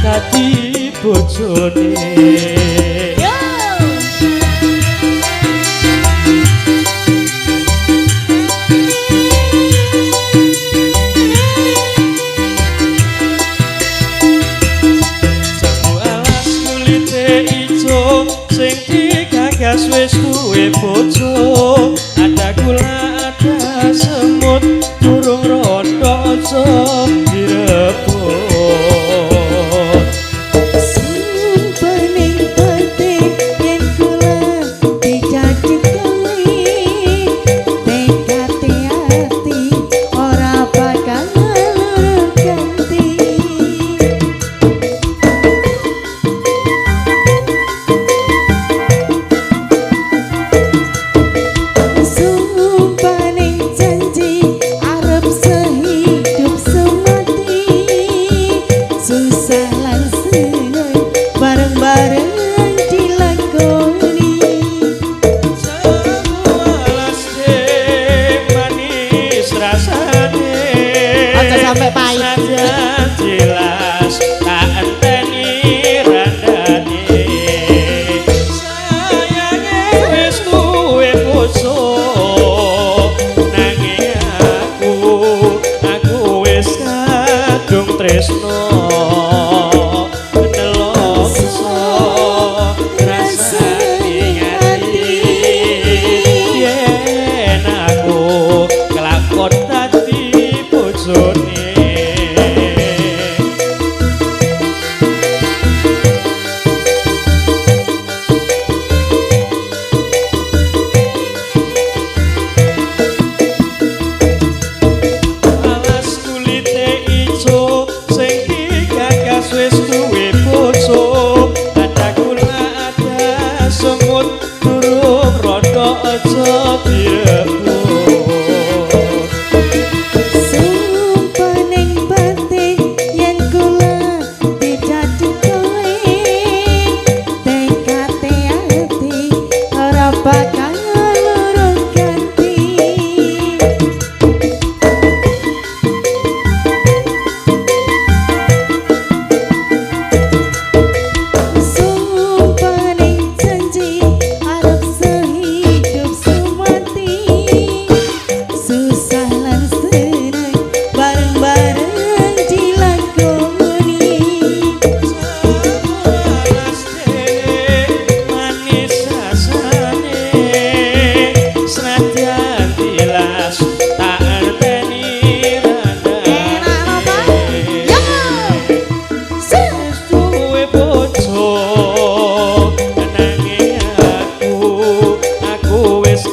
dadi bojone. Sing digagas wis duwe bojo, ada gula ada semut, burung rondo aja direbut. Sumpaning pati yen kula dijadi kowe, tekati ati ora bakal ganti. Sampai pahit jelas tak enteni randane sayange wis duwe bojo nanging aku wis kadung tresno nelongso rasane ngati yen aku kelakon dadi bojone. Wis duwe bojo, ada gula ada semut, burung rondo aja direbut. Sumpaning pati yen kula dijadi kowe, tekati ati ora bakal lurus ganti.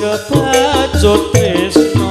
Kebacut tresno